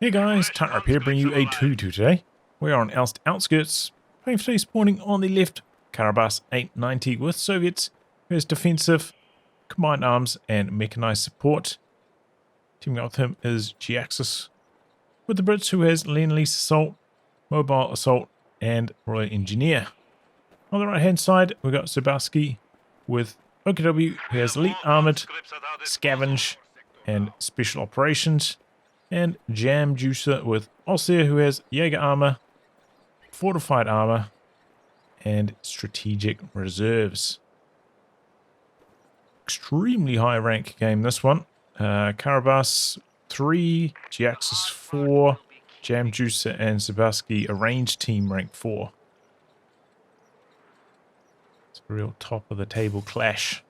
Hey guys, Tightrope here, bringing you a 2-2 today. We are on Elst Outskirts, playing for today, spawning on the left, Karabas890 with Soviets, who has defensive, combined arms, and mechanized support. Teaming up with him is Jhiaxus, with the Brits, who has Lease Assault, Mobile Assault, and Royal Engineer. On the right hand side, we've got Zsirbacsi with OKW, who has Elite Armored, Scavenge, and Special Operations. And Jamjuicer with Ostheer, who has Jaeger armor, fortified armor, and strategic reserves. Extremely high rank game, this one. Karabas 3, Jhiaxus 4, Jamjuicer and Zsirbacsi, a range team rank 4. It's a real top of the table clash.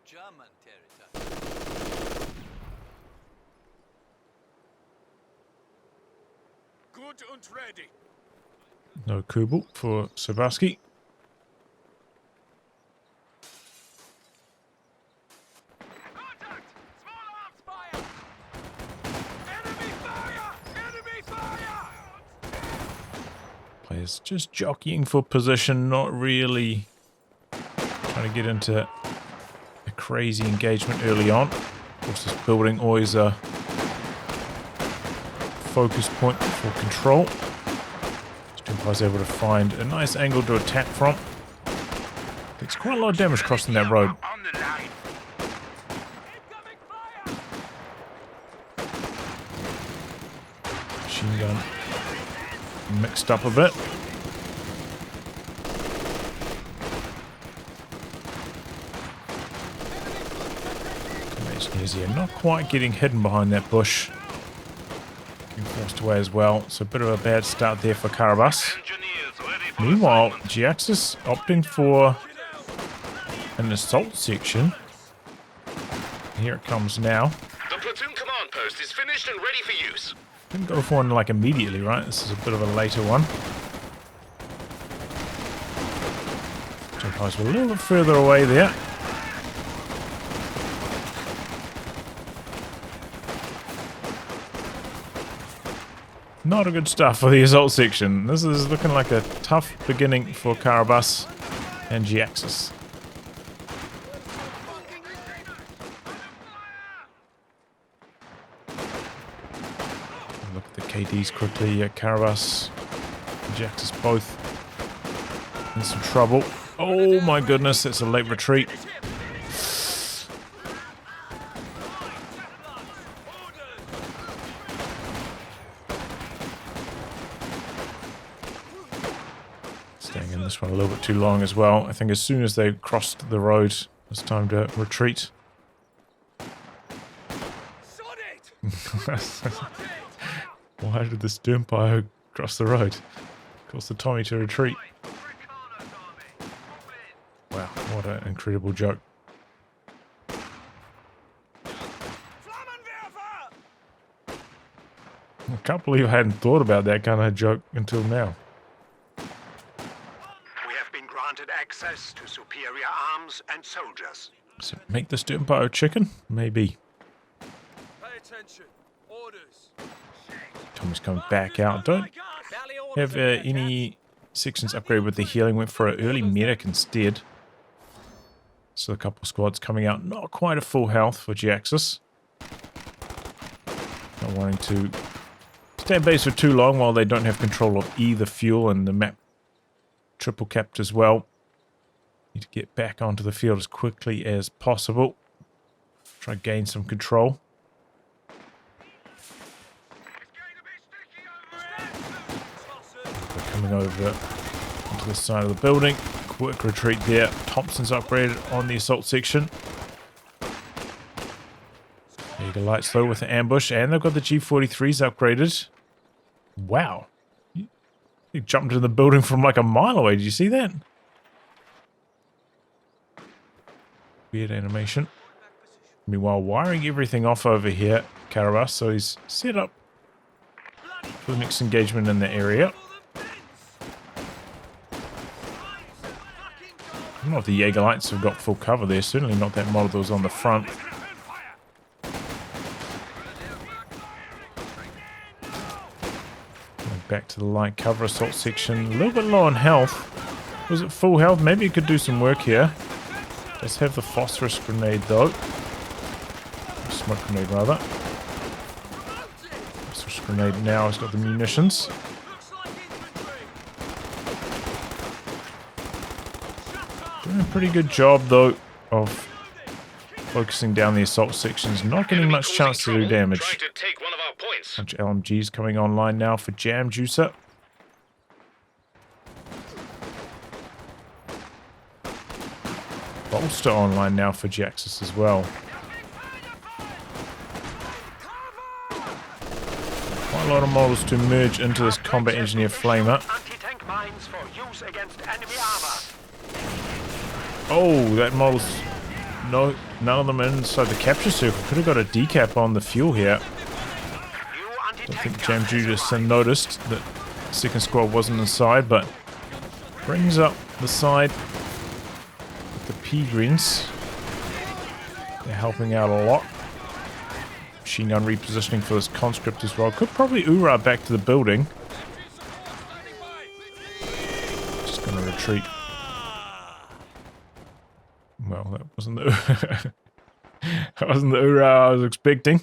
German territory. Good and ready. No Kubel for Zsirbacsi. Contact! Small arms fire! Enemy fire! Enemy fire! Players just jockeying for position, not really trying to get into a crazy engagement early on. Of course, this building always a focus point for control. Is able to find a nice angle to attack from. It's quite a lot of damage crossing that road. Machine gun mixed up a bit. Engineers here not quite getting hidden behind that bush. Forced away as well, so a bit of a bad start there for Karabas. Meanwhile, Jhiaxus opting for an assault section. Here it comes now. The platoon command post is finished and ready for use. Didn't go for one like immediately, right? This is a bit of a later one. Guys, we're a little bit further away there. Not a good start for the assault section. This is looking like a tough beginning for Karabas and Jhiaxus. Look at the KDs quickly. Karabas and Jhiaxus both in some trouble. Oh my goodness, that's a late retreat. Staying in this one a little bit too long as well. I think as soon as they crossed the road, it's time to retreat. Why did the Sturmpire cross the road? Caused the Tommy to retreat. Wow, what an incredible joke. I can't believe I hadn't thought about that kind of joke until now. Access to superior arms and soldiers. So make the Sturmpire chicken? Maybe. Pay attention. Orders. Tommy's coming back out. Don't have any sections upgraded with the healing. Went for an early medic instead. So a couple squads coming out. Not quite a full health for Jhiaxus. Not wanting to stay in base for too long while they don't have control of either fuel and the map triple capped as well. Need to get back onto the field as quickly as possible. Try to gain some control. They're coming over onto the side of the building. Quick retreat there. Thompson's upgraded on the assault section. Jaeger lights though with the ambush, and they've got the G43s upgraded. Wow. He jumped into the building from like a mile away. Did you see that? Weird animation. Meanwhile, wiring everything off over here, Karabas, so he's set up for the next engagement in the area. I'm know if the Jaeger lights have got full cover there. Certainly not that model that was on the front. Going back to the light cover assault section. A little bit low on health. Was it full health? Maybe it could do some work here. Does have the phosphorus grenade though. Smoke grenade rather. Phosphorus grenade now has got the munitions. Doing a pretty good job though of focusing down the assault sections. Not getting much chance to do damage. Trying to take one of our points. Bunch of LMGs coming online now for Jamjuicer. Bolster online now for Jhiaxus as well. Quite a lot of models to merge into this combat engineer flamer. Anti-tank mines for use against enemy armor. Oh, that model's... No, none of them inside the capture circle. Could have got a decap on the fuel here. I think Jamjuicer noticed that second squad wasn't inside, but brings up the side with the P-Greens. They're helping out a lot. Machine gun repositioning for this conscript as well. Could probably Ura back to the building. Just gonna retreat. Well, that wasn't the that wasn't the Ura I was expecting.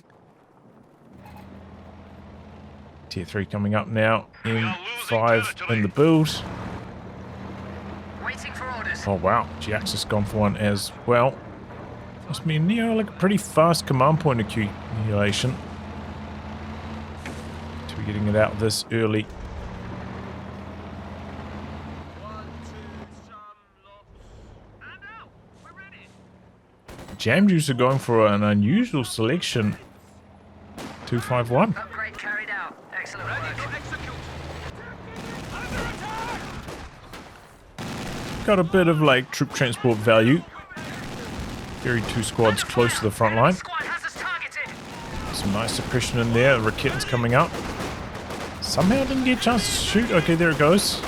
Tier 3 coming up now. M5 in the build. Waiting for orders. Oh wow, Jhiaxus gone for one as well. Must be like a pretty fast command point accumulation to be getting it out this early. Jamjuicer going for an unusual selection. 251. Upgrade carried out. Excellent work. Got a bit of like troop transport value. Very two squads close to the front line. Squad has us targeted. Some nice suppression in there. The Raketten's coming up. Somehow didn't get a chance to shoot. Okay, there it goes.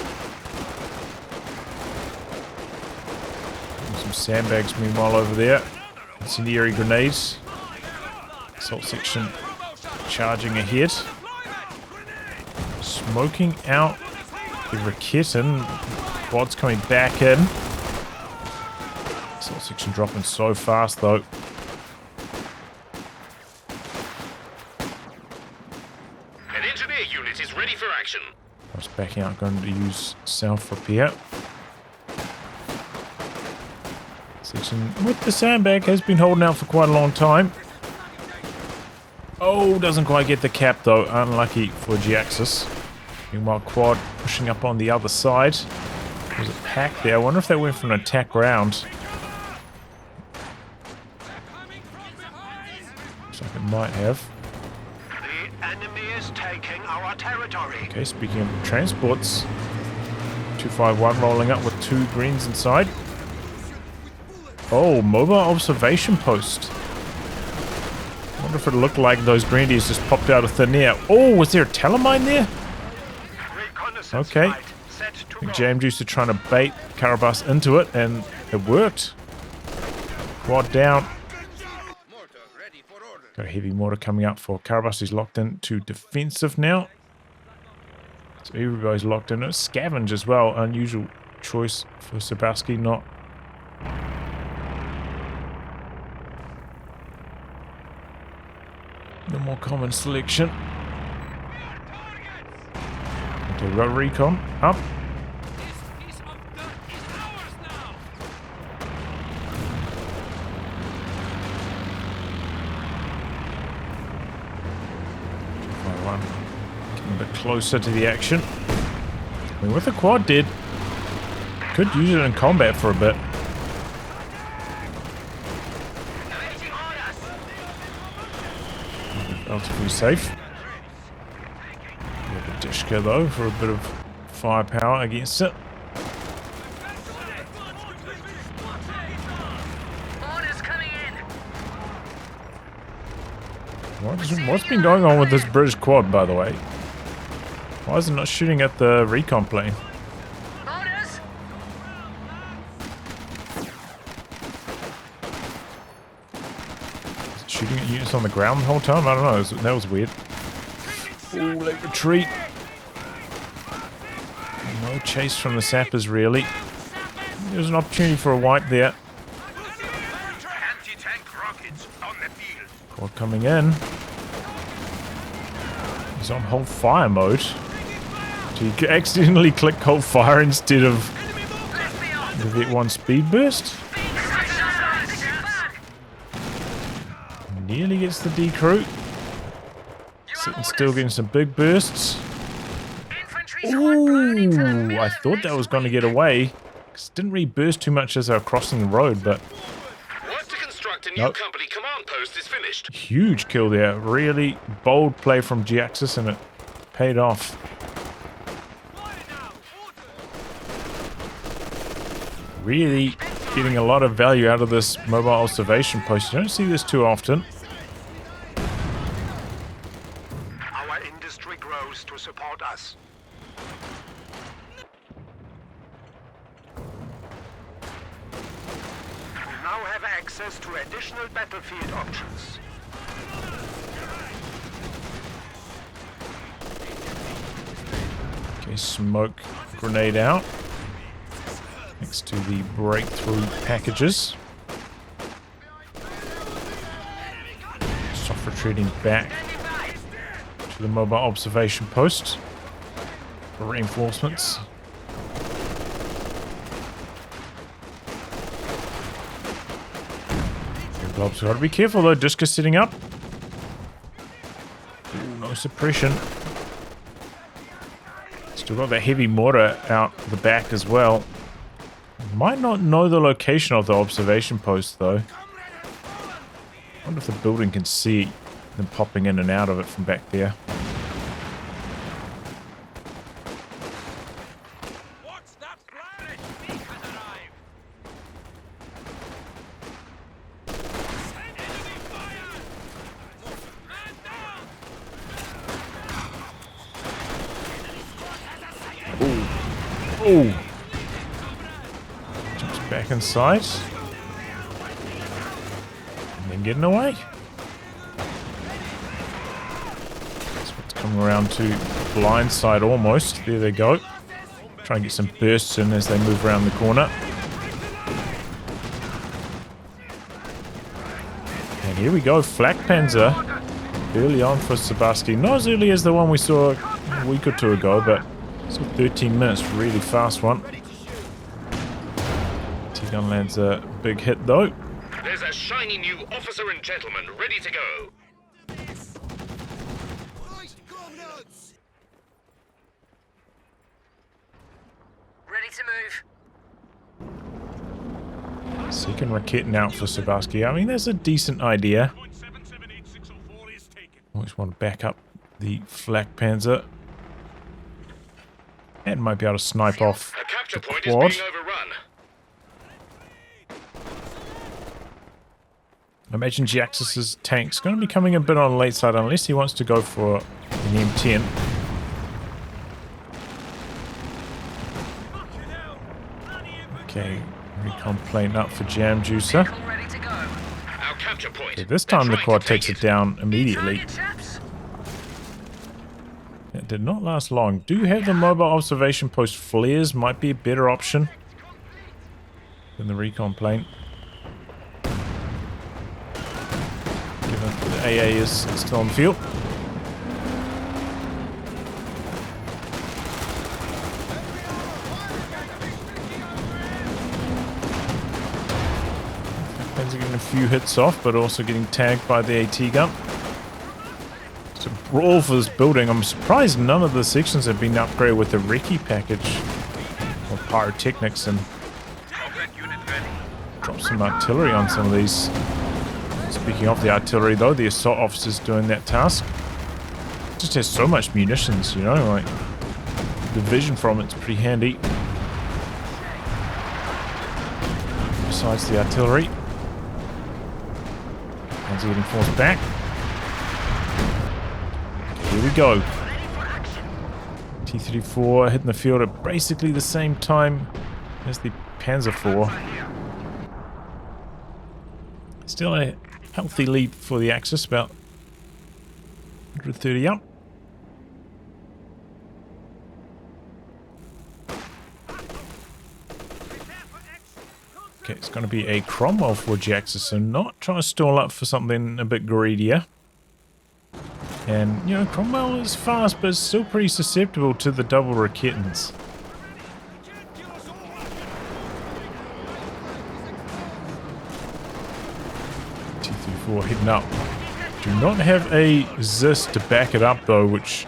Some sandbags meanwhile over there. Incendiary grenades. Assault section charging ahead. Smoking out the Raketten. Quad's coming back in. Assault section dropping so fast though. An engineer unit is ready for action. I was backing out, going to use self-repair. Section with the sandbag has been holding out for quite a long time. Oh, doesn't quite get the cap though. Unlucky for Jhiaxus. Meanwhile, quad pushing up on the other side. There's a pack there. I wonder if they went for an attack round. Looks like it might have. The enemy is taking our territory. Okay, speaking of transports, 251 rolling up with 2 greens inside. Oh, mobile observation post. I wonder if it looked like those grenadiers just popped out of thin air. Oh, was there a telemine there? Reconnaissance Okay. flight set to go. Jamjuicer trying to bait Karabas into it, and it worked. Quad down. Got a heavy mortar coming up for Karabas. He's locked into defensive now. So everybody's locked in. It's Scavenge as well. Unusual choice for Zsirbacsi, not. The more common selection. Okay, we've got recon up. Getting a bit closer to the action. I mean, with the quad dead, could use it in combat for a bit. Relatively safe. With the Dishka though for a bit of firepower against it. Orders coming in. What's been going on with this British quad, by the way? Why is it not shooting at the recon plane? Orders. shooting at units on the ground the whole time? I don't know. That was weird. Ooh, they retreat. No chase from the sappers, really. There's an opportunity for a wipe there. Quad coming in. He's on hold fire mode. So you accidentally click hold fire instead of the V1 speed burst. Nearly gets the decrew. Sitting still, getting some big bursts. Ooh, I thought that was going to get away. Didn't really burst too much as they were crossing the road, but Work to construct a new company command post is finished. huge kill there. Really bold play from Jhiaxus, and it paid off. Really getting a lot of value out of this mobile observation post. You don't see this too often. Our industry grows to support us. We now have access to additional battlefield options. Okay, smoke grenade out. Next to the breakthrough packages. Soft retreating back to the mobile observation post for reinforcements. Glob's got to be careful though, Discus sitting up. Ooh, no suppression. Still got that heavy mortar out the back as well. Might not know the location of the observation post though. Wonder if the building can see them popping in and out of it from back there. Ooh. Jumps back inside. And then getting away. That's what's coming around to blind side almost. There they go. Try and get some bursts in as they move around the corner. And here we go. Flak Panzer. Early on for Zsirbacsi. Not as early as the one we saw a week or two ago, but still 13 minutes. Really fast one. T-gun lands a big hit though. There's a shiny new officer and gentleman ready to go. Ready to move. Second Raketen out for Zsirbacsi. I mean, that's a decent idea. Always want to back up the Flak Panzer. And might be able to snipe off A capture the point quad. is being overrun. I imagine Jhiaxus' tank's going to be coming a bit on the late side unless he wants to go for an M10. Okay, recon plane up for Jamjuicer. Vehicle ready to go. Our capture point. Okay, this time the They're trying quad to take takes it down immediately. Target, chaps. It did not last long. Do have the mobile observation post flares, might be a better option than the recon plane. Given the AA is still on the field. Fans are getting a few hits off, but also getting tagged by the AT gun. It's a brawl for this building. I'm surprised none of the sections have been upgraded with the recce package or pyrotechnics, and drop some artillery on some of these. Speaking of the artillery though, the assault officer's doing that task. It just has so much munitions, you know, like the vision from it's pretty handy. Besides the artillery. Hands are getting forced back. Here we go. T-34 hitting the field at basically the same time as the Panzer IV. Still a healthy lead for the Axis, about 130 up. Okay, it's going to be a Cromwell for Jhiaxus, so not trying to stall up for something a bit greedier. And, you know, Cromwell is fast, but still pretty susceptible to the double Raketans. T-34 heading up. Do not have a Zis to back it up, though, which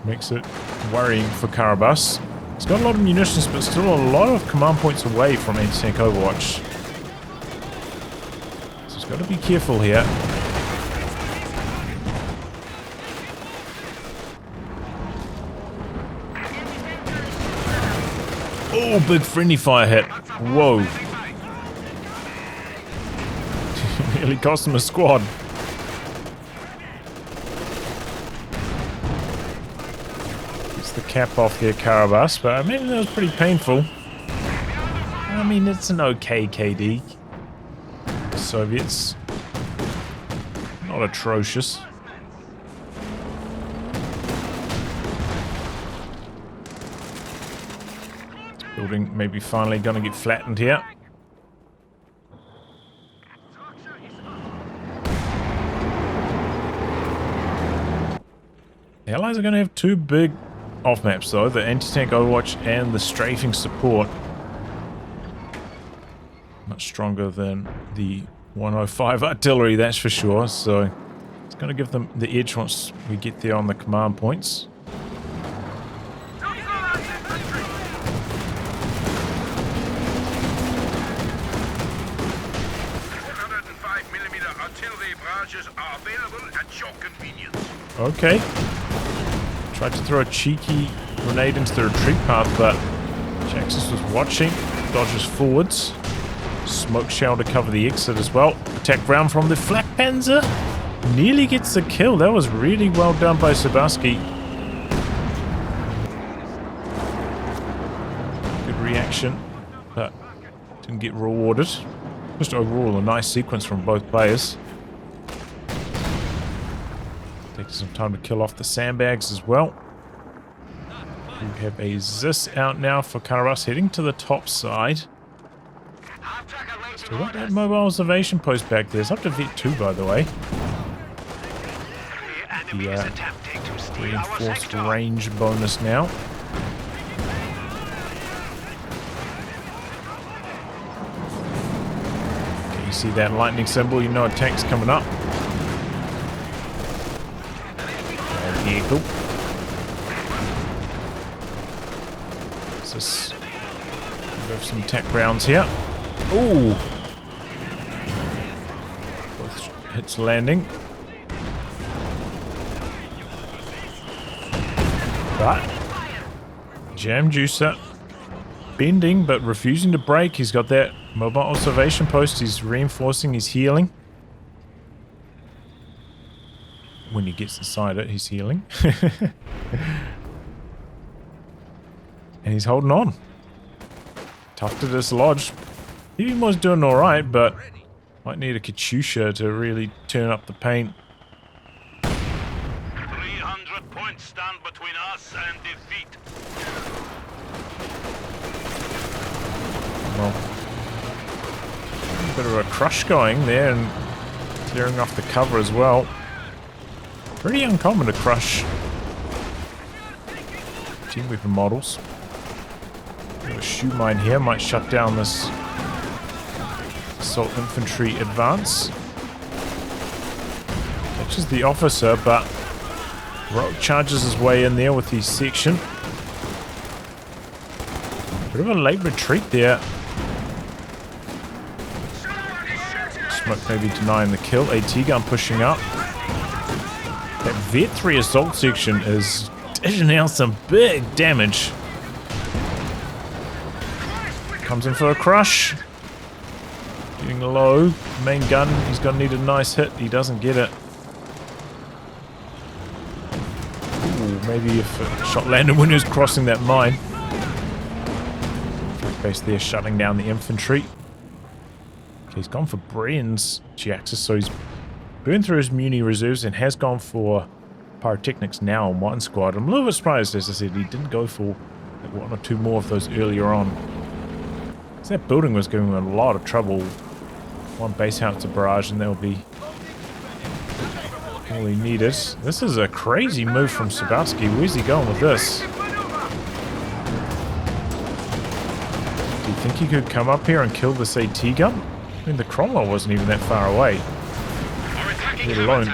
makes it worrying for Karabas. He's got a lot of munitions, but still a lot of command points away from anti-tank Overwatch. So he's got to be careful here. Oh, big friendly fire hit. Whoa. Nearly cost him a squad. The cap off there, Karabas, but I mean, that was pretty painful. I mean, it's an okay KD. The Soviets. Not atrocious. This building maybe finally gonna get flattened here. The Allies are gonna have two big off maps though, the anti-tank Overwatch and the strafing support. Much stronger than the 105 artillery, that's for sure, so it's going to give them the edge once we get there on the command points. Okay. Tried to throw a cheeky grenade into the retreat path, but Jhiaxus was watching. Dodges forwards. Smoke shell to cover the exit as well. Attack round from the Flak Panzer. Nearly gets the kill. That was really well done by Zsirbacsi. Good reaction, but didn't get rewarded. Just overall a nice sequence from both players. Takes some time to kill off the sandbags as well. We have a Zis out now for Karabas, heading to the top side. Still got that mobile observation post back there. It's up to Vet 2, by the way. The reinforced range bonus now. Okay, you see that lightning symbol, you know a tank's coming up. Vehicle. Let's have some attack rounds here. Ooh! Both hits landing. But Jamjuicer bending but refusing to break. He's got that mobile observation post. He's reinforcing his healing. When he gets inside it, he's healing. And he's holding on. Tough to dislodge. He was doing alright, but might need a Katyusha to really turn up the paint. 300 points stand between us and defeat. Well, a bit of a crush going there and clearing off the cover as well. Pretty uncommon to crush team weapon models. A shoe mine here might shut down this assault infantry advance. Catches the officer, but Rock charges his way in there with his section. Bit of a late retreat there. Smoke maybe denying the kill. AT gun pushing up. That Vet 3 assault section is dishing out some big damage. Comes in for a crush. Getting low. Main gun, he's going to need a nice hit. He doesn't get it. Ooh, maybe if a shot landed when he was crossing that mine. Base there shutting down the infantry. He's gone for Brien's Jhiaxus, so he's burned through his Muni reserves and has gone for Pyrotechnics now on one squad. I'm a little bit surprised, as I said, he didn't go for one or two more of those earlier on. So that building was giving him a lot of trouble. One base out to barrage and that'll be all he needed. This is a crazy move from Zsirbacsi. Where's he going with this? Do you think he could come up here and kill this AT gun? I mean, the Cromwell wasn't even that far away. Let alone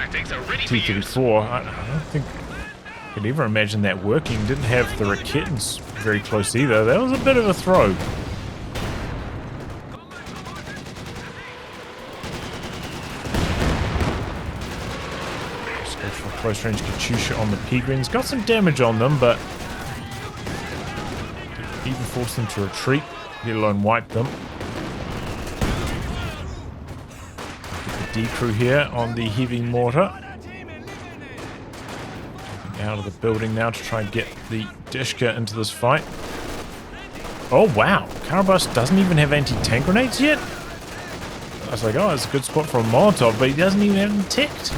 T-34. I don't think I could ever imagine that working. Didn't have the Raketans very close either. That was a bit of a throw. Just go for a close range Katyusha on the Pegrins. Got some damage on them, but didn't even force them to retreat, let alone wipe them. D crew here on the heavy mortar. Out of the building now to try and get the Dishka into this fight. Oh wow, Karabas doesn't even have anti-tank grenades yet? I was like, oh, it's a good spot for a Molotov, but he doesn't even have them ticked.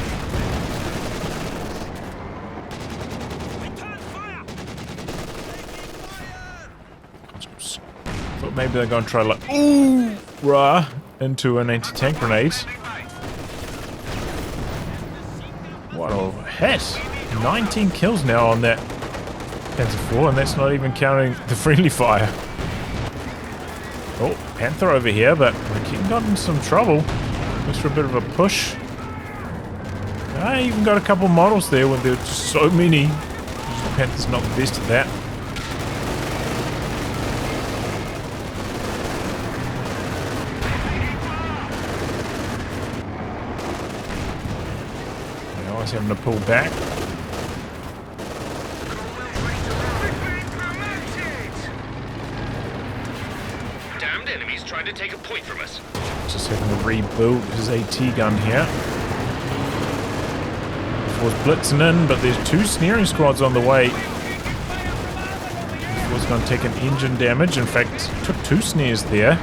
Thought maybe they're going to try like, ooh, rah, into an anti-tank grenade. What a hit! 19 kills now on that Panther 4, and that's not even counting the friendly fire. Oh, Panther over here, but Raketen got in some trouble. Just for a bit of a push. I even got a couple models there when there were just so many. Panther's not the best at that. Now he's having to pull back. Trying to take a point from us. Just having to rebuild his AT gun here. Was blitzing in, but there's two snaring squads on the way. Was going to take an engine damage. In fact, took two snares there.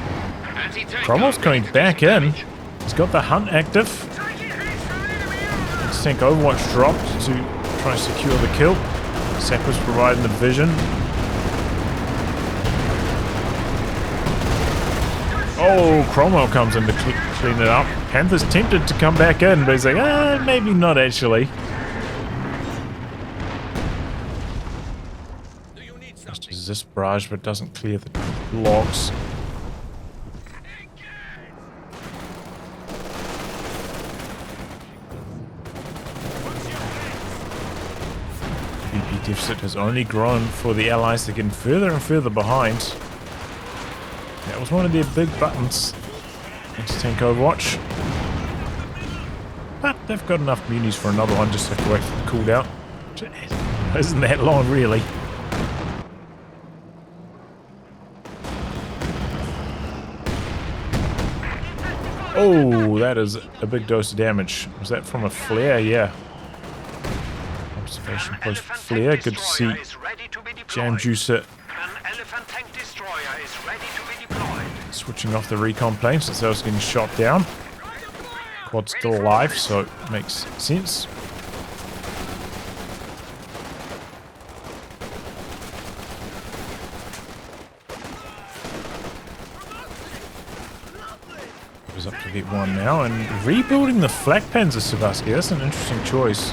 Cromwell's coming back in. He's got the hunt active. Tank Overwatch dropped to try and secure the kill. Sack was providing the vision. Oh, Cromwell comes in to clean it up. Panther's tempted to come back in, but he's like, maybe not actually. Just resist barrage, but doesn't clear the logs. BP deficit has only grown for the Allies. They're getting further and further behind. That was one of their big buttons. Anti-tank Overwatch. But they've got enough munis for another one, just have to wait for the cooldown. Isn't that long, really? Oh, that is a big dose of damage. Was that from a flare? Yeah. Observation post flare. Good to see Jamjuicer switching off the recon plane since they was getting shot down. Quad's still alive, so it makes sense. Goes up to get one now, and rebuilding the flak pans of Zsirbacsi. That's an interesting choice.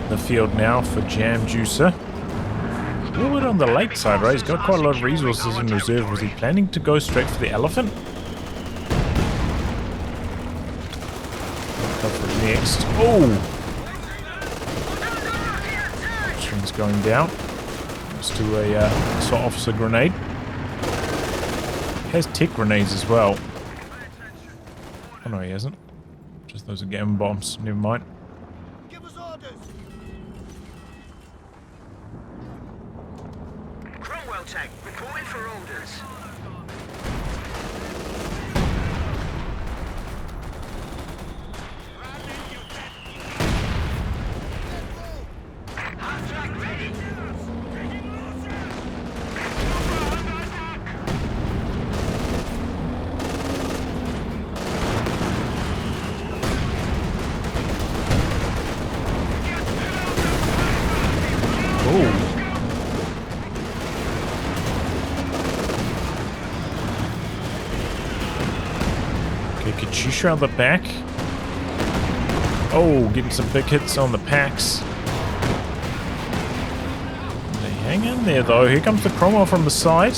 The field now for Jamjuicer. A little bit on the late side, right? He's got quite a lot of resources in reserve. Was he planning to go straight for the elephant? Go for it next. Oh! String's going down. Let's do a assault officer grenade. Has tech grenades as well. Oh no, he hasn't. Just those are gamma bombs. Never mind. Tank, reporting for orders. Okay, Jamjuicer out the back. Oh, getting some big hits on the packs. They hang in there though. Here comes the Cromwell from the side.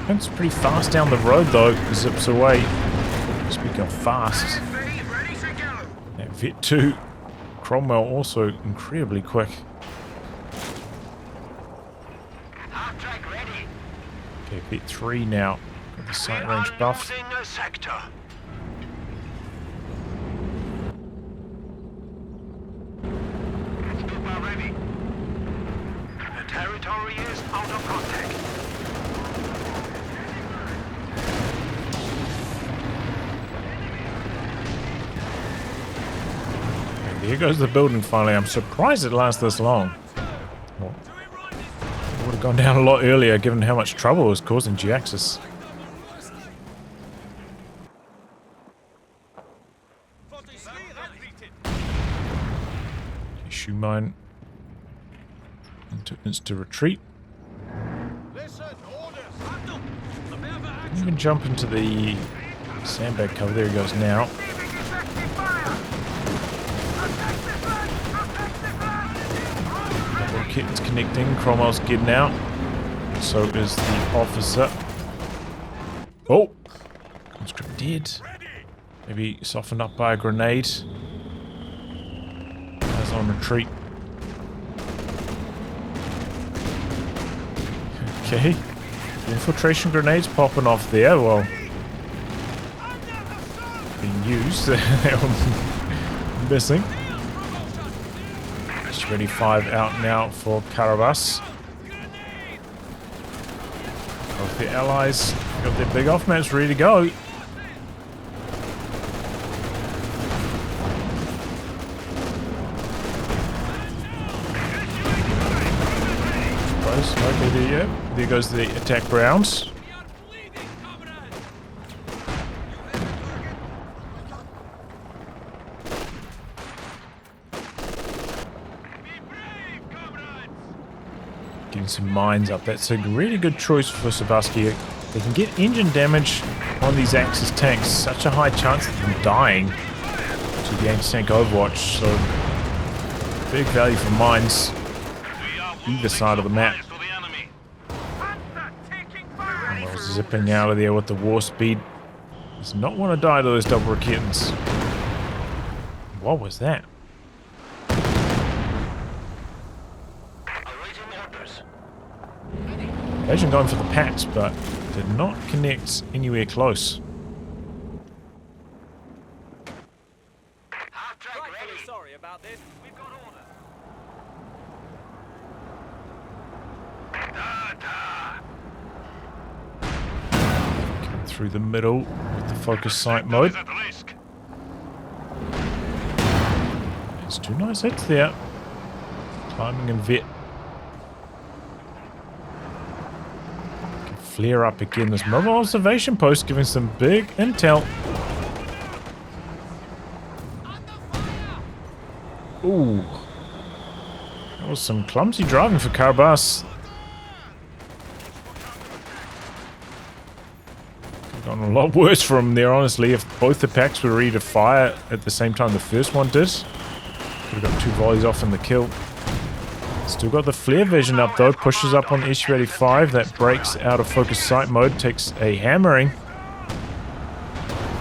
It's pretty fast down the road though. Zips away. Speaking of fast. That Vet 2. Cromwell also incredibly quick. Okay, Vet 3 now. Got the sight range buff. The territory is out of contact. And there goes the building finally. I'm surprised it lasts this long. Well, it would have gone down a lot earlier given how much trouble it was causing Jhiaxus. Shoe mine into instant retreat. Didn't even jump into the sandbag cover. There he goes now. Double kitten's connecting. Cromwell's getting out. So is the officer. Oh! Conscript dead. Maybe softened up by a grenade. On retreat. Okay. Infiltration grenades popping off there. Well, being used. Missing. Just ready 5 out now for Karabas. Both the allies got their big off maps ready to go. Okay, there goes the attack rounds. Getting some mines up. That's a really good choice for Zsirbacsi. They can get engine damage on these Axis tanks. Such a high chance of them dying to the anti-tank Overwatch. So, big value for mines. Either side of the map. Oh, zipping out of there with the war speed. Does not want to die to those double kittens. What was that? Invasion going for the packs, but did not connect anywhere close. Sorry about this. We've got order. Coming through the middle with the focus sight mode. There's 2 nice hits there. Climbing and Vet. Can flare up again. This mobile observation post giving some big intel. Ooh. That was some clumsy driving for Karabas. Gone a lot worse for him there, honestly. If both the packs were ready to fire at the same time the first one did. Could have got 2 volleys off in the kill. Still got the flare vision up though. Pushes up on SU-85. That breaks out of focus sight mode. Takes a hammering.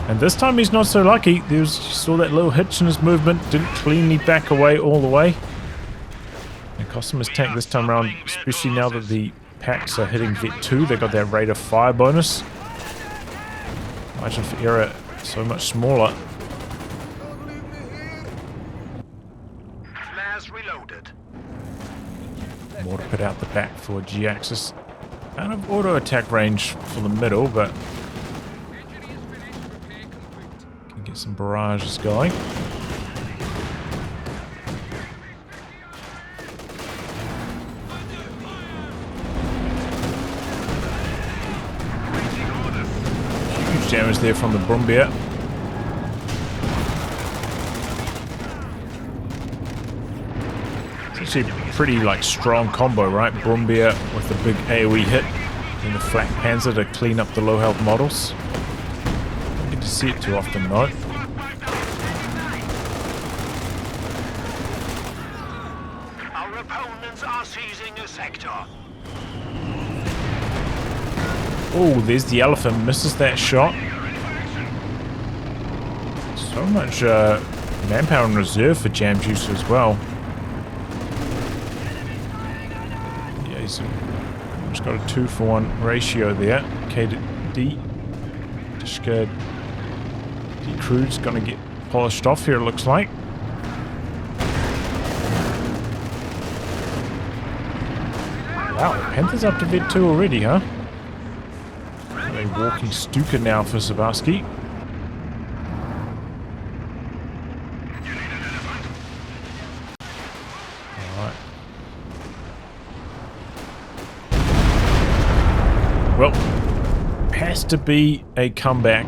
And this time he's not so lucky. You saw that little hitch in his movement. Didn't cleanly back away all the way. It cost him his tank this time around. Especially now that the packs are hitting Vet 2. They got that rate of fire bonus. Margin for error so much smaller. Flares reloaded. More to put out the back for Jhiaxus. Out of auto attack range for the middle, but can get some barrages going. damage there from the Brumbeer. It's actually a pretty like strong combo, right? Brumbeer with the big AoE hit and the Flak Panzer to clean up the low health models. Don't get to see it too often though. Our opponents are seizing a sector. Oh, there's the elephant. Misses that shot. So much manpower in reserve for Jamjuicer as well. Yeah, he's just got a 2-for-1 ratio there. K to D. Dishka D Crew's gonna get polished off here, it looks like. Wow, Panther's up to vet 2 already, huh? A walking Stuka now for Zsirbacsi. Alright. Well, has to be a comeback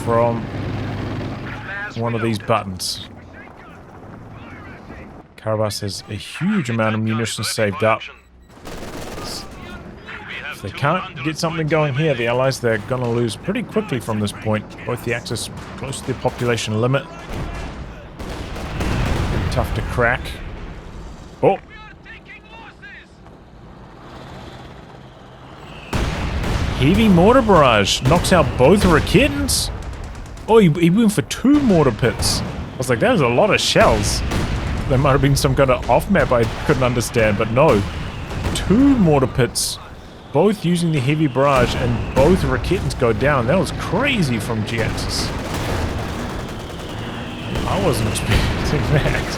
from one of these buttons. Karabas has a huge amount of munitions saved up. If they can't get something going here, the allies, they're going to lose pretty quickly from this point. Both the axis close to their population limit. Tough to crack. Oh! Heavy mortar barrage knocks out both Raketans. Oh, he went for 2 mortar pits. I was like, that was a lot of shells. There might have been some kind of off-map I couldn't understand, but no. 2 mortar pits. Both using the heavy barrage, and both Raketans go down. That was crazy from Jhiaxus. I wasn't expecting that.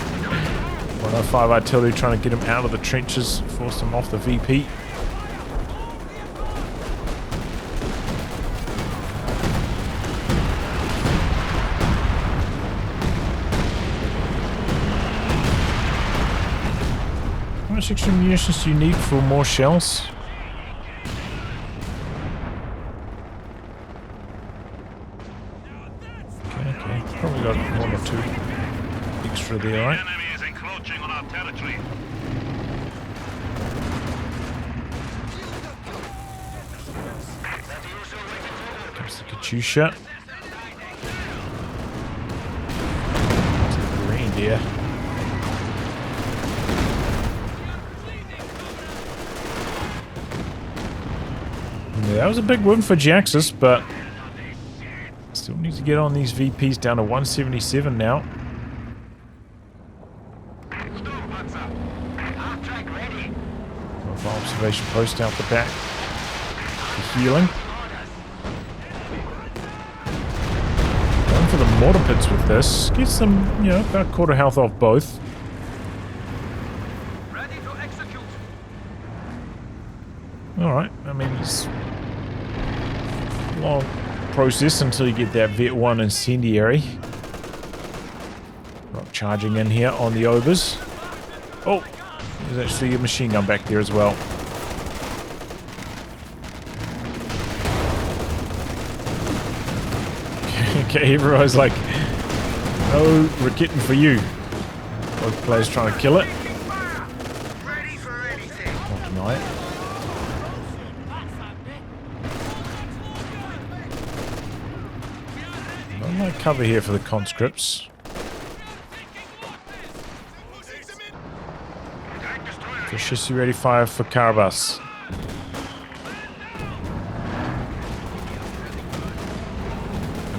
105 artillery trying to get him out of the trenches, force him off the VP. How much extra munitions do you need for more shells? Okay, probably got 1 or 2 extra there, right? The enemy is encroaching on our territory. Comes the Katyusha. To the reindeer. Yeah, that was a big win for Jhiaxus, but still need to get on these VPs down to 177 now. Mobile observation post out the back for healing. Going for the mortar pits with this. Gets some, you know, about quarter health off both. Ready to execute. Alright, I mean, it's a long process until you get that Vet 1 incendiary. Not charging in here on the overs. Oh, there's actually a machine gun back there as well. Okay, everyone's like, no Raketan for you. Both players trying to kill it. Not deny it. Not like cover here for the conscripts. Vicious, you ready? Fire for Karabas.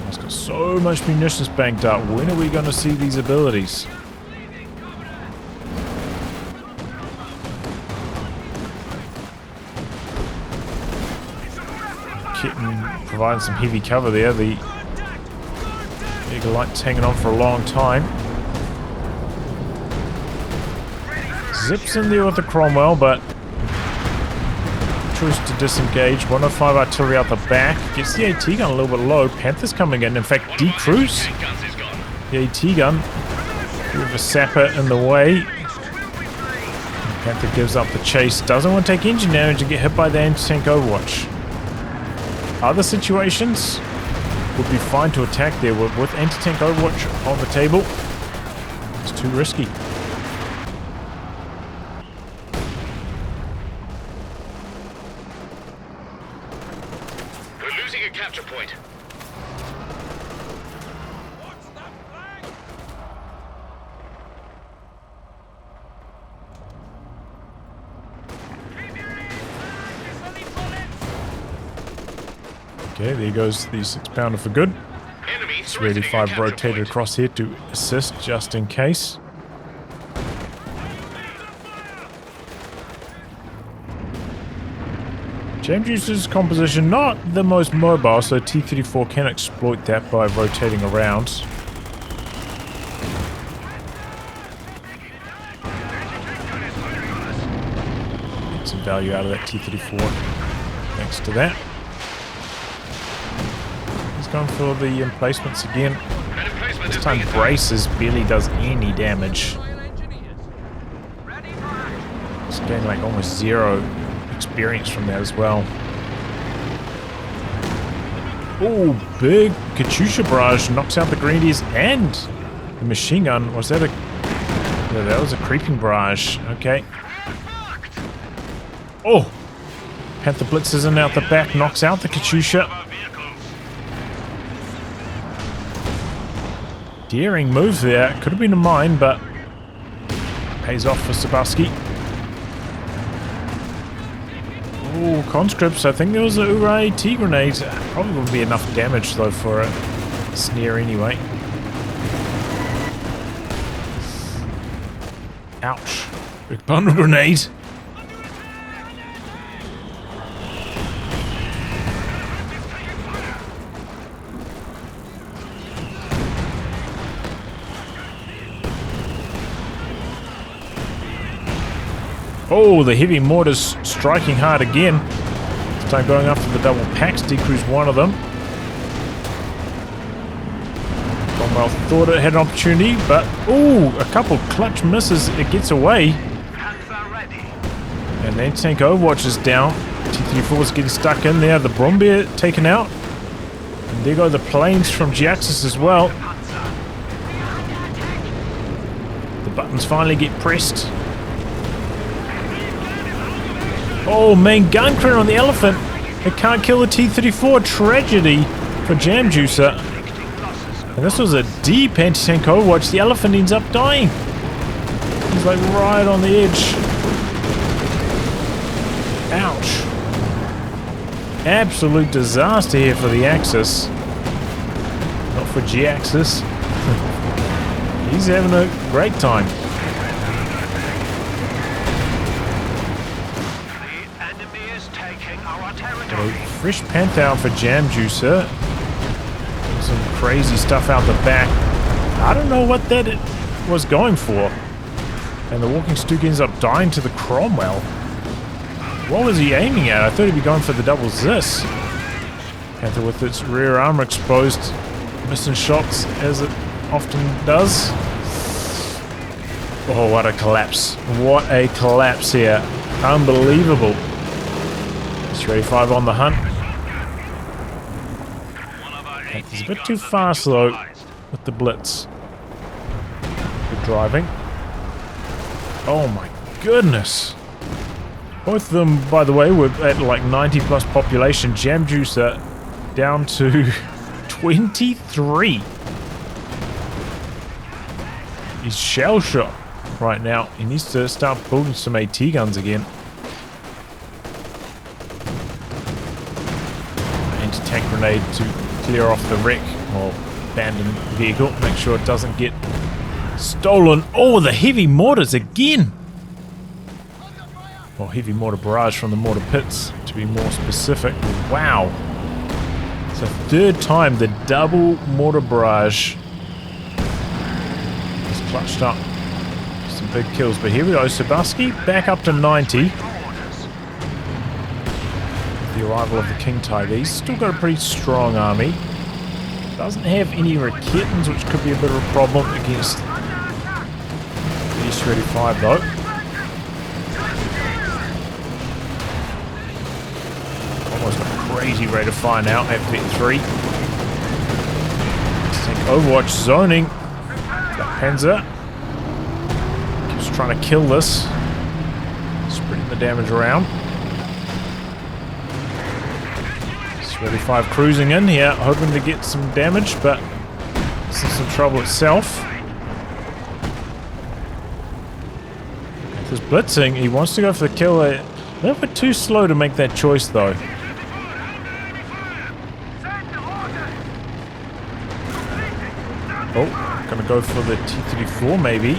He's got so much munitions banked up. When are we going to see these abilities? Kitten providing some heavy cover there. The Jaeger light's hanging on for a long time. Zips in there with the Cromwell, but choose to disengage. 105 artillery out the back. Gets the AT gun a little bit low. Panther's coming in. In fact, decrews the AT gun. Bit of a sapper in the way. Panther gives up the chase. Doesn't want to take engine damage and get hit by the anti-tank overwatch. Other situations, would be fine to attack there with anti-tank Overwatch on the table. It's too risky. We're losing a capture point. Okay, there goes the 6-pounder for good. Enemy It's really threatening a 5 capture rotated point. across here to assist just in case. Jamjuicer's composition not the most mobile, so T-34 can exploit that by rotating around. Get some value out of that T-34 thanks to that. He's going for the emplacements again. An emplacement This is time being Braces barely does any damage. He's getting like almost 0 experience from that as well. Oh, big Katyusha barrage knocks out the Grenadiers and the machine gun. Was that a... No, that was a creeping barrage. Okay. Oh! Panther blitzes in out the back, knocks out the Katyusha. Daring move there. Could have been a mine, but pays off for Zsirbacsi. Oh, conscripts. I think there was a Ura AT grenade. Probably wouldn't be enough damage though for a snare anyway. Ouch. Big bundle grenade. Oh, the heavy mortars striking hard again. This time going after the double packs, decrease one of them. Cromwell thought it had an opportunity, but ooh, a couple clutch misses. It gets away. And then tank Overwatch is down. T-34 is getting stuck in there. The Brombeer taken out. And there go the planes from Jhiaxus as well. The buttons finally get pressed. Oh, main gun crew on the Elephant. It can't kill the T-34. Tragedy for Jamjuicer. And this was a deep anti-tank Overwatch. The Elephant ends up dying. He's like right on the edge. Ouch. Absolute disaster here for the Axis. Not for Jhiaxus. He's having a great time. Fresh Panther out for Jamjuicer. Some crazy stuff out the back. I don't know what that was going for. And the Walking Stook ends up dying to the Cromwell. What was he aiming at? I thought he'd be going for the double Zis. Panther with its rear armor exposed. Missing shots as it often does. Oh, what a collapse. What a collapse here. Unbelievable. 35 on the hunt. He's a bit too fast though with the blitz. Good driving. Oh my goodness. Both of them, by the way, were at like 90 plus population. Jamjuicer down to 23. He's shell shot right now. He needs to start building some AT guns again. Anti-tank grenade to clear off the wreck or abandoned vehicle. Make sure it doesn't get stolen. Oh, the heavy mortars again. Or heavy mortar barrage from the mortar pits, to be more specific. Wow. It's the third time the double mortar barrage is clutched up. Some big kills, but here we go. Zsirbacsi back up to 90. The arrival of the King Tiger. He's still got a pretty strong army. Doesn't have any Raketans, which could be a bit of a problem against the S-35 though. Almost got a crazy rate of fire now at Vet 3. Overwatch zoning. That Panzer. Keeps trying to kill this. Spreading the damage around. 35 cruising in here, hoping to get some damage, but this is some trouble itself. This blitzing, he wants to go for the kill. A little bit too slow to make that choice though. Oh, gonna go for the T-34 maybe.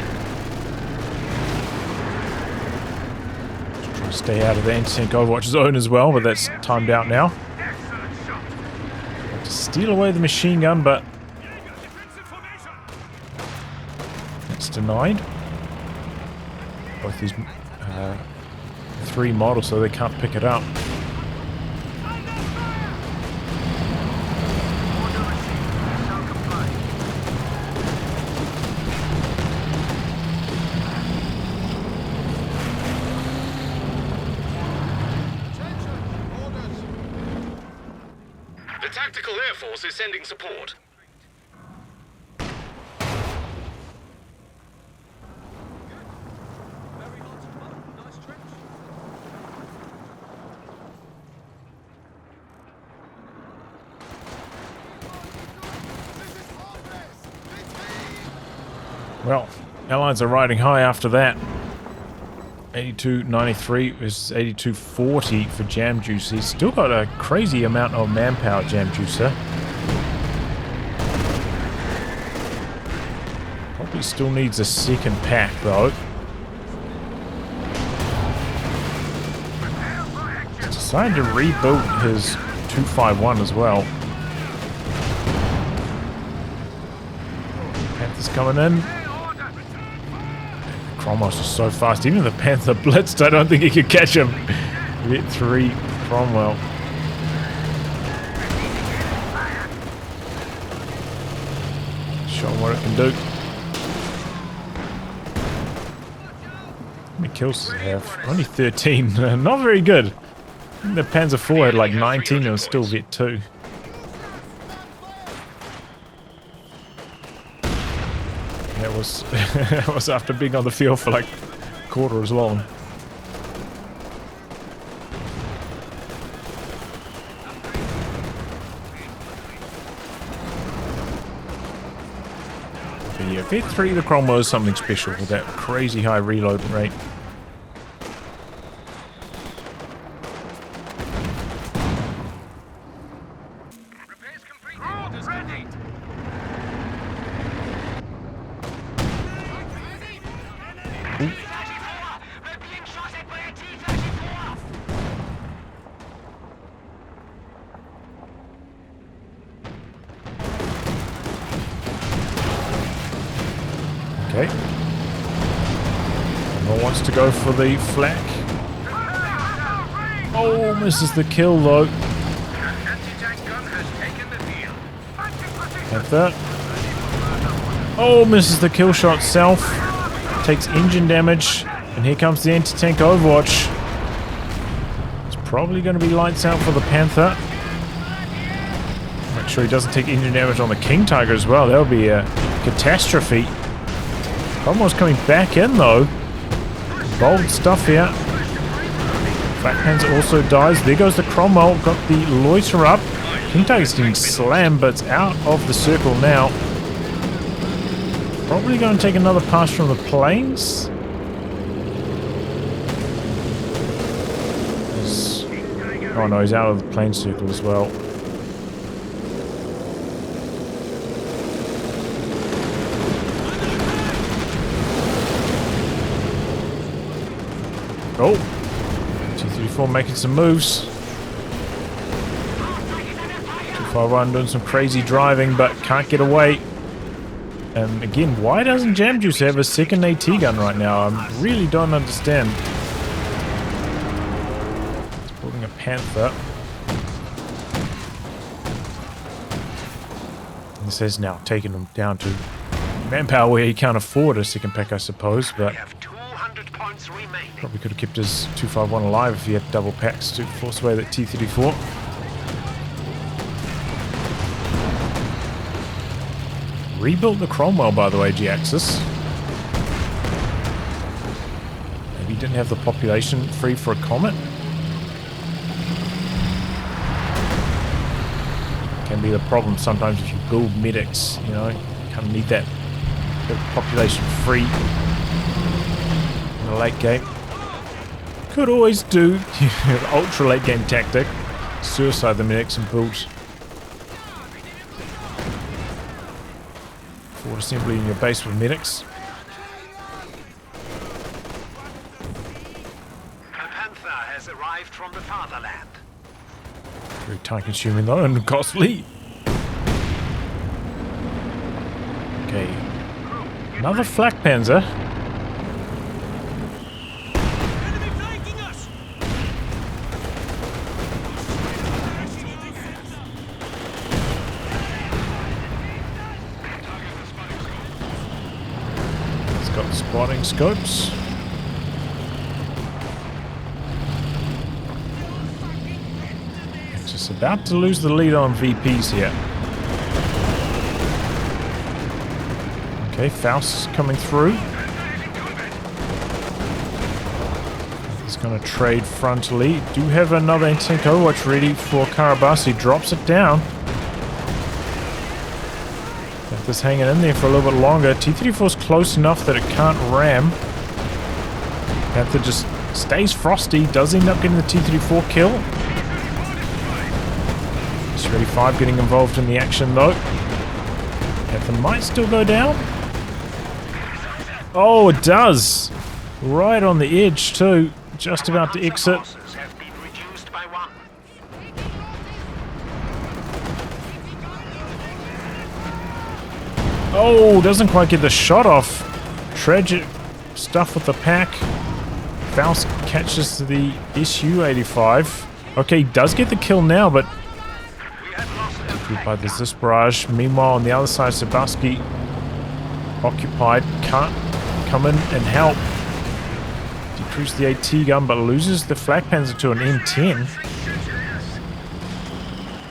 Just trying to stay out of the anti-tank Overwatch zone as well, but that's timed out now. To steal away the machine gun, but it's denied. Both these three models, so they can't pick it up. The Tactical Air Force is sending support. Well, Allies are riding high after that. 82.93 is 82.40 for Jamjuicer. He's still got a crazy amount of manpower, Jamjuicer. Probably still needs a second pack, though. He's decided to rebuild his 251 as well. Panther's coming in. Cromwell's just so fast. Even if the Panther blitzed, I don't think he could catch him. Hit 3 Cromwell. Show him what it can do. How many kills does it have? Only 13. Not very good. I think the Panzer IV had like 19 and it was still Vet 2. That was that was after being on the field for like a quarter as long. But yeah, Vet 3, the Cromwell is something special with that crazy high reload rate. Okay. Armour wants to go for the flak. Oh, misses the kill though. Panther. Oh, misses the kill shot self. Takes engine damage. And here comes the anti-tank Overwatch. It's probably going to be lights out for the Panther. Make sure he doesn't take engine damage on the King Tiger as well. That would be a catastrophe. Cromwell's coming back in though. Bold stuff here. Flak Panzer also dies. There goes the Cromwell. Got the loiter up. King Tiger's getting slammed, but it's out of the circle now. Probably going to take another pass from the planes. Oh no, he's out of the plane circle as well. Oh, T-34 making some moves. 251 doing some crazy driving, but can't get away. And again, why doesn't Jamjuicer have a second AT gun right now? I really don't understand. He's building a Panther. This has now taken him down to manpower where he can't afford a second pack, I suppose, but probably could have kept his 251 alive if he had double packs to force away that T-34. Rebuilt the Cromwell, by the way, Jhiaxus. Maybe he didn't have the population free for a comet. Can be the problem sometimes if you build medics, you know, you kind of need that population free in the late game. Could always do ultra late game tactic, suicide the medics and build forward assembly in your base with medics. A Panther has arrived from the fatherland. Very time consuming though and costly. Okay. Another flak panzer. Enemy flanking us! It's got spotting scopes. It's just about to lose the lead on VPs here. Okay, Faust coming through. He's going to trade frontally. Do have another anti-tank Overwatch ready for Karabas. He drops it down. Panther's hanging in there for a little bit longer. T-34 is close enough that it can't ram. Panther just stays frosty. Does end up getting the T-34 kill. S-35 getting involved in the action though. Panther might still go down. Oh, it does! Right on the edge, too. Just about to exit. Forces have been reduced by 1. Oh, doesn't quite get the shot off. Tragic stuff with the pack. Faust catches the SU-85. Okay, he does get the kill now, but We have lost a by the Zsirbacsi. Meanwhile, on the other side, Zsirbacsi occupied. Can't come in and help. Decrease the AT gun, but loses the flak panzer to an M10.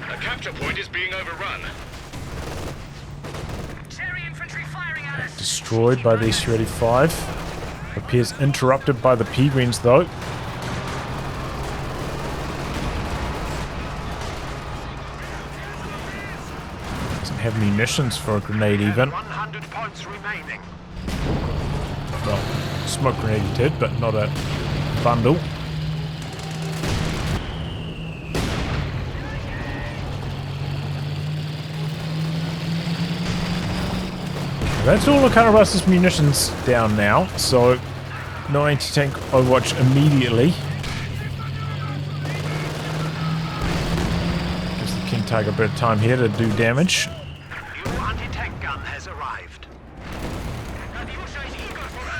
A capture point is being overrun. Cherry infantry firing at us. Destroyed by the SU-85. Appears interrupted by the P-Greens, though. Doesn't have munitions for a grenade, even. 100 points remaining. Well, smoke grenade he did, but not a bundle. That's all of Karabas' munitions down now, so no anti-tank Overwatch immediately. Gives the King Tiger a bit of time here to do damage. New anti-tank gun has arrived.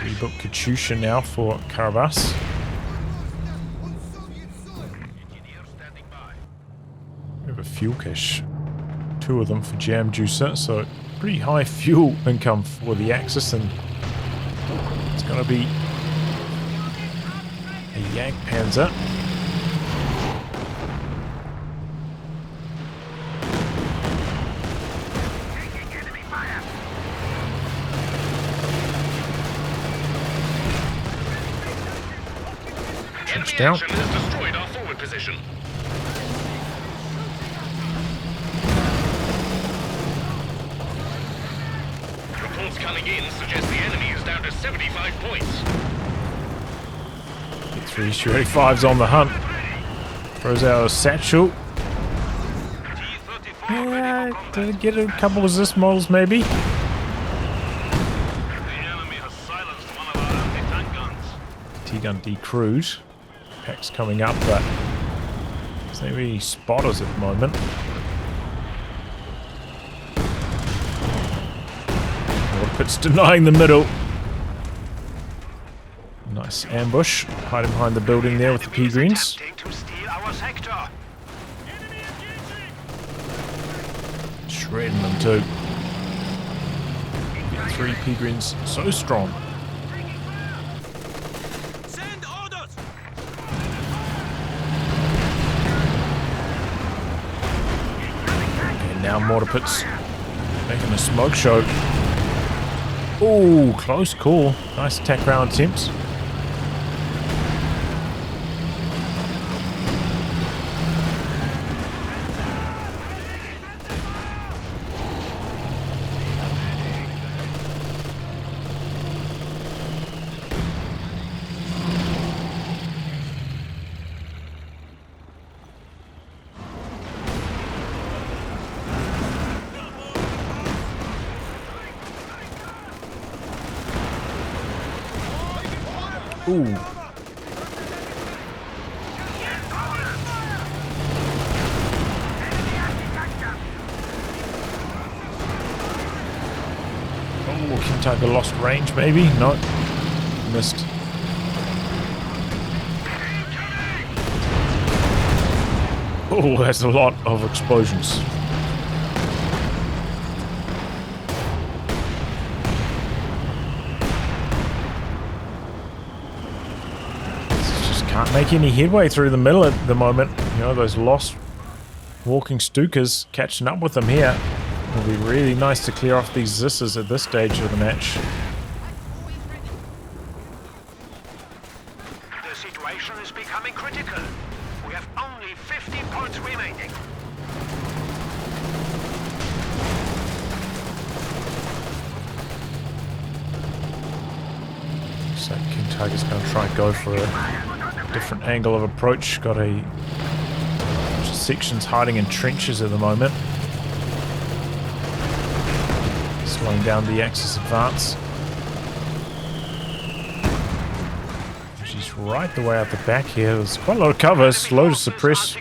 Rebuilt Katyusha now for Karabas. We have a fuel cache. 2 of them for Jamjuicer, so pretty high fuel income for the Axis, and it's going to be a Yank Panzer. Enemy down. action has destroyed our forward position. Reports coming in suggest the enemy is down to 75 points. The 3 SU-85's on the hunt. Throws out a satchel. Yeah, to get a couple of Zis models maybe. The enemy has silenced one of our anti-tank guns. T-gun decrewed. Pack's coming up, but there's not really spotters at the moment. Waterpit's denying the middle. Nice ambush. Hiding behind the building there with the P-Greens. Attempting to steal our sector. Shredding them too. 3 P-Greens so strong. Send orders! And now mortar pits Making a smoke show. Oh, close call. Nice attack round attempts. Ooh. Oh, King Tiger lost range maybe? No. Missed. Oh, that's a lot of explosions. Can't make any headway through the middle at the moment. You know, those lost walking Stukas catching up with them here. It'll be really nice to clear off these Zisses at this stage of the match. The situation is becoming critical. We have only 15 points remaining. So King Tiger's going to try and go for a different angle of approach. Got a sections hiding in trenches at the moment. Slowing down the Axis advance. She's right the way out the back here. There's quite a lot of cover. Slow to suppress.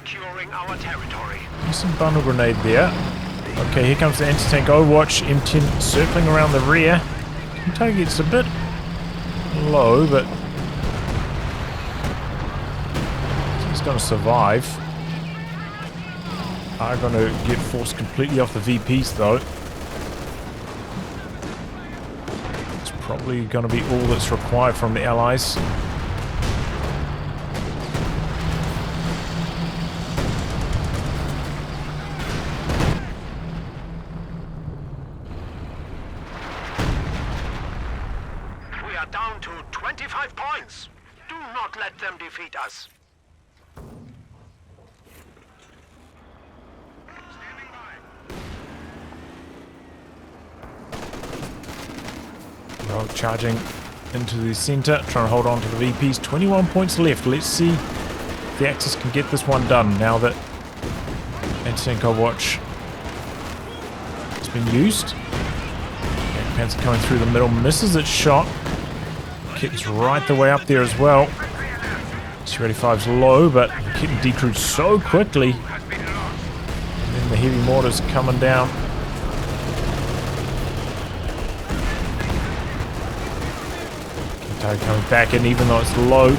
There's some bundle grenade there. Okay, here comes the anti-tank Overwatch. M10 circling around the rear. King Tiger gets a bit low, but going to survive. Are going to get forced completely off the VPs though. It's probably going to be all that's required from the allies. We are down to 25 points. Do not let them defeat us. Well, charging into the center, trying to hold on to the VPs. 21 points left. Let's see if the Axis can get this one done now that anti-tank Overwatch has been used. Panther coming through the middle, misses its shot. Kitten's right the way up there as well. C-85's low, but Kitten decrewed so quickly. And then the heavy mortar's coming down. Coming back in, even though it's low.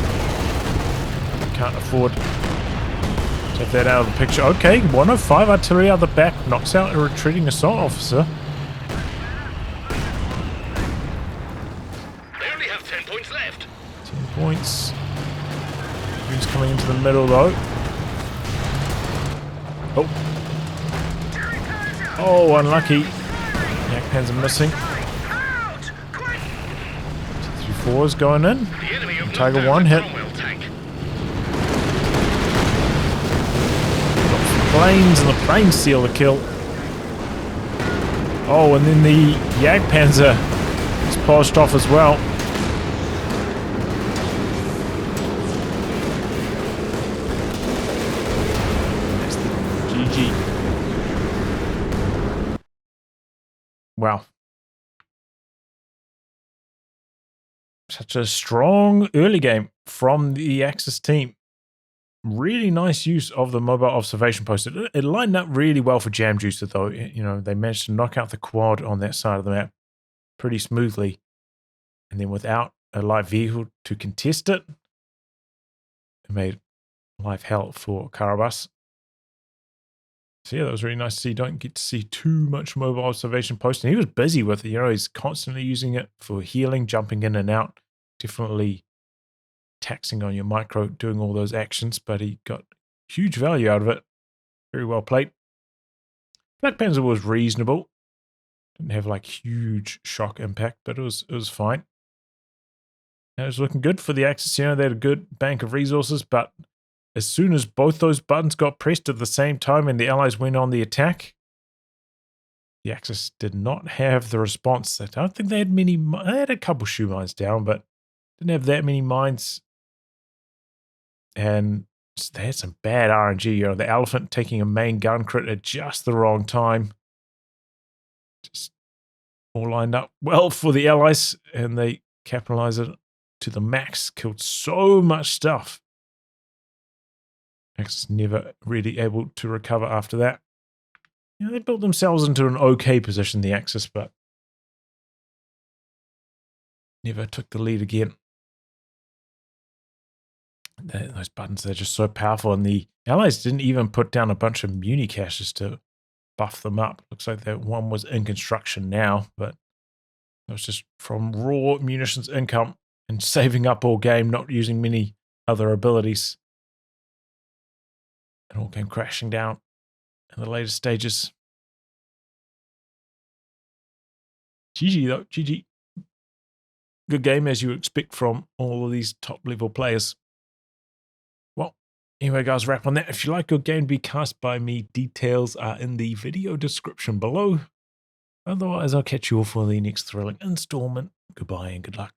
Can't afford to have that out of the picture. Okay, 105 artillery out the back knocks out a retreating assault officer. They only have 10 points left. 10 points. Green's coming into the middle though. Oh. Oh, unlucky. Yakpans are missing. 4's going in. Tiger 1 hit. Planes, and the planes seal the kill. Oh, and then the Jagdpanzer is polished off as well. That's the GG. Wow. Such a strong early game from the Axis team. Really nice use of the mobile observation post. It lined up really well for Jamjuicer though. You know, they managed to knock out the quad on that side of the map pretty smoothly. And then without a light vehicle to contest it, it made life hell for Karabas. So yeah, that was really nice to see. You don't get to see too much mobile observation post. And he was busy with it. You know, he's constantly using it for healing, jumping in and out. Definitely taxing on your micro, doing all those actions. But he got huge value out of it. Very well played. Black Panzer was reasonable. Didn't have like huge shock impact, but it was fine. And it was looking good for the Axis. You know, they had a good bank of resources, but as soon as both those buttons got pressed at the same time and the Allies went on the attack, the Axis did not have the response. I don't think they had many. They had a couple shoe mines down, but didn't have that many mines. And they had some bad RNG. You know, the Elephant taking a main gun crit at just the wrong time. Just all lined up well for the Allies, and they capitalized it to the max. Killed so much stuff. Axis never really able to recover after that. You know, they built themselves into an okay position, the Axis, but never took the lead again. Those buttons, they're just so powerful, and the Allies didn't even put down a bunch of muni caches to buff them up. Looks like that one was in construction now, but it was just from raw munitions income and saving up all game, not using many other abilities. It all came crashing down in the later stages. GG though, GG. Good game as you expect from all of these top level players. Well, anyway guys, wrap on that. If you like your game to be cast by me, details are in the video description below. Otherwise, I'll catch you all for the next thrilling installment. Goodbye and good luck.